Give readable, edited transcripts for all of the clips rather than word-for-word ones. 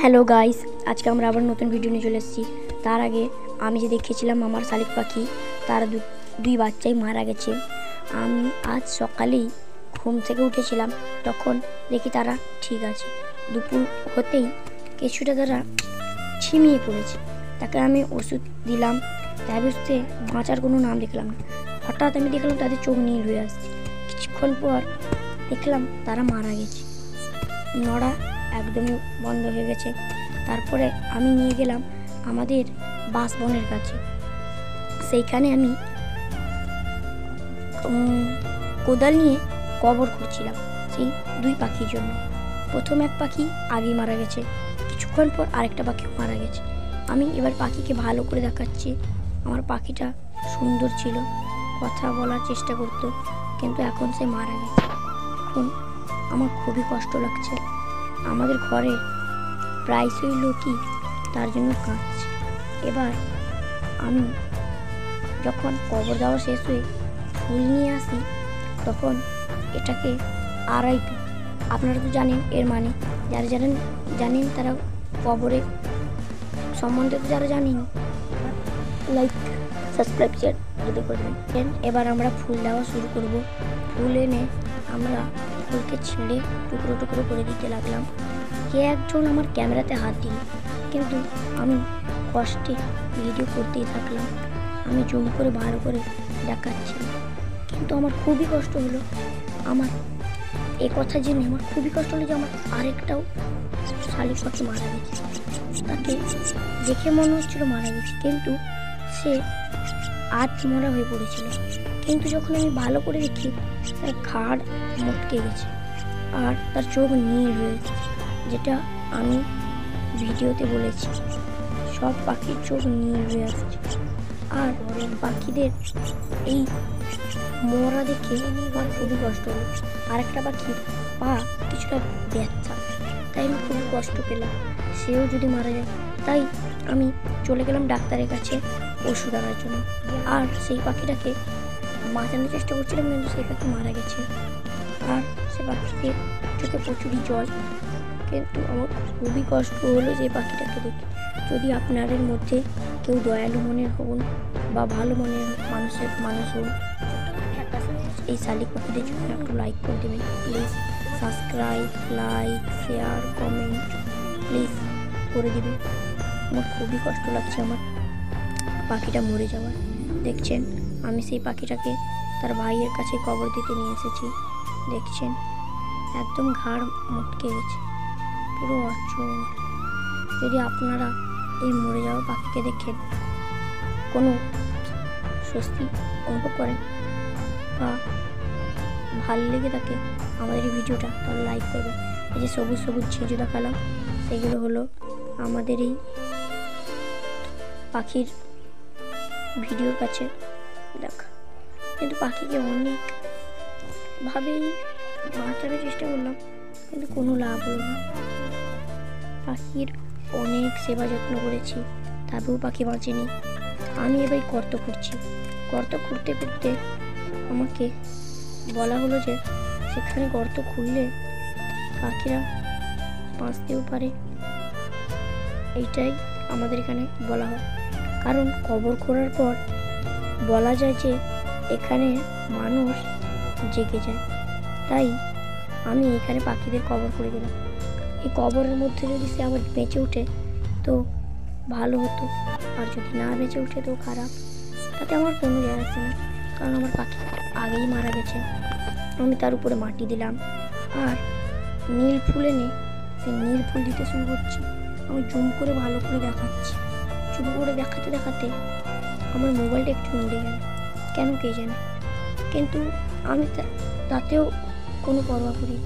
Hello guys, আজকে আমরা আবার নতুন ভিডিও নিয়ে চলে এসেছি। তার আগে আমি যে দেখেছিলাম আমার শালিক পাখি, তার দুই বাচ্চাই মারা গেছে। আমি আজ সকালেই ঘুম থেকে উঠেছিলাম, তখন দেখি তারা ঠিক আছে। দুপুর হতেই কিছুটা তারা ঝিমিয়ে পড়েছে। তাকে আমি ওষুধ দিলাম, তাই বুঝতে বাঁচার কোনো নাম দেখলাম না। হঠাৎ আমি দেখলাম তাদের চোখ নীল হয়ে আসছে। কিছুক্ষণ পর দেখলাম তারা মারা গেছে, নড়া একদমই বন্ধ হয়ে গেছে। তারপরে আমি নিয়ে গেলাম আমাদের বাঁশবনের কাছে। সেইখানে আমি কোদাল নিয়ে কবর করছিলাম সেই দুই পাখির জন্য। প্রথম এক পাখি আগেই মারা গেছে, কিছুক্ষণ পর আরেকটা পাখি মারা গেছে। আমি এবার পাখিকে ভালো করে দেখাচ্ছি। আমার পাখিটা সুন্দর ছিল, কথা বলার চেষ্টা করতো, কিন্তু এখন সে মারা গেছে। এখন আমার খুবই কষ্ট লাগছে। আমাদের ঘরে প্রায়শই লোকই তার জন্য কাঁদছে। এবার আমি যখন কবর দেওয়া শেষ হয়ে ফুল নিয়ে আসি, তখন এটাকে আড়াইটু, আপনারা তো জানেন এর মানে, যারা যারা জানেন তারা কবরে সম্বন্ধে তো যারা জানেন লাইক সাবস্ক্রাইব শেয়ার যদি করবেন। এবার আমরা ফুল দেওয়া শুরু করব। ফুল এনে আমরা ফুলকে ছিঁড়ে টুকরো টুকরো করে দিতে লাগলাম। কে একজন আমার ক্যামেরাতে হাত দিল, কিন্তু আমি কষ্টে ভিডিও করতেই থাকলাম। আমি জুম করে ভালো করে দেখাচ্ছি, কিন্তু আমার খুবই কষ্ট হলো। আমার এ কথা জেনে আমার খুবই কষ্ট হলো যে আমার আরেকটাও শালিক পাখি মারা গেছে। তাকে দেখে মনে হচ্ছিল মারা গেছে, কিন্তু সে আধমরা হয়ে পড়েছিল। কিন্তু যখন আমি ভালো করে দেখি, তার ঘাড় মটকে গেছে আর তার চোখ নীল হয়েছে, যেটা আমি ভিডিওতে বলেছি। সব পাখির চোখ নীল হয়ে আসছে। আর পাখিদের এই মরা দেখে আমার খুবই কষ্ট হলো। আরেকটা পাখির পা কিছুটা ব্যথা, তাই আমি খুবই কষ্ট পেলাম। সেও যদি মারা যায়, তাই আমি চলে গেলাম ডাক্তারের কাছে ওষুধ আনার জন্য। আর সেই পাখিটাকে বাঁচানোর চেষ্টা করছিলাম, কিন্তু সেই পাখি মারা গেছে। আর সে পাখিকে চোখে প্রচুরই জল, কিন্তু আমার খুবই কষ্ট হলো যে পাখিটাকে দেখে। যদি আপনাদের মধ্যে কেউ দয়ালু মনের হন বা ভালো মনের মানুষ হন, এই শালিক পাখিদের জন্য একটু লাইক করে দেবেন please. Subscribe, like, share, comment please করে দেবেন। আমার খুবই কষ্ট লাগছে আমার পাখিটা মরে যাওয়ার। দেখছেন, আমি সেই পাখিটাকে তার ভাইয়ের কাছে কবর দিতে নিয়ে এসেছি। দেখছেন, একদম ঘাড় মটকে গেছে, পুরো অচল। যদি আপনারা এই মরে যাওয়া পাখিকে দেখেন কোনো স্বস্তি অনুভব করেন বা ভালো লেগে থাকে আমাদের এই ভিডিওটা, তাহলে লাইক করবেন। এই যে সবুজ সবুজ ঝিঁঝু দেখালাম, সেগুলো হলো আমাদের এই পাখির ভিডিওর কাছে দেখা। কিন্তু পাখিকে অনেকভাবেই বাঁচানোর চেষ্টা করলাম, কিন্তু কোনো লাভ হলো না। পাখির অনেক সেবা যত্ন করেছি, তবেও পাখি বাঁচেনি। আমি এবার গর্ত খুঁড়ছি। গর্ত খুঁড়তে খুঁড়তে আমাকে বলা হলো যে সেখানে গর্ত খুঁড়লে পাখিরা বাঁচতেও পারে। এইটাই আমাদের এখানে বলা হয়, কারণ কবর খোঁড়ার পর বলা যায় যে এখানে মানুষ জেগে যায়। তাই আমি এখানে পাখিদের কবর করে দিলাম। এই কবরের মধ্যে যদি সে আবার বেঁচে ওঠে তো ভালো হতো, আর যদি না বেঁচে ওঠে তো খারাপ। তাতে আমার কোনো যায় আসে না, কারণ আমার পাখি আগেই মারা গেছে। আমি তার উপরে মাটি দিলাম আর নীল ফুল এনে সে নীল ফুল দিতে শুরু করছি। আমি জুম করে ভালো করে দেখাচ্ছি। জুম করে দেখাতে দেখাতে আমার মোবাইলটা একটু নড়ে গেল, কেন কে জানে। কিন্তু আমি তাতেও কোনো পরোয়া করি,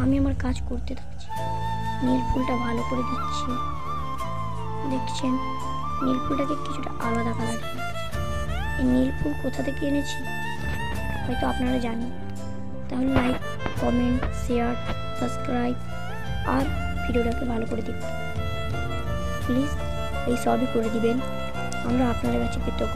আমি আমার কাজ করতে থাকছি। নীল ফুলটা ভালো করে দিচ্ছি। দেখছেন, নীল ফুলটাকে কিছুটা আলাদা কালার দিচ্ছি। এই নীল ফুল কোথা থেকে এনেছি হয়তো আপনারা জানেন। তাহলে লাইক, কমেন্ট, শেয়ার, সাবস্ক্রাইব আর ভিডিওটাকে ভালো করে দিবেন প্লিজ। এই সবই করে দিবেন, আমরা আপনাদের কাছে কৃতজ্ঞ।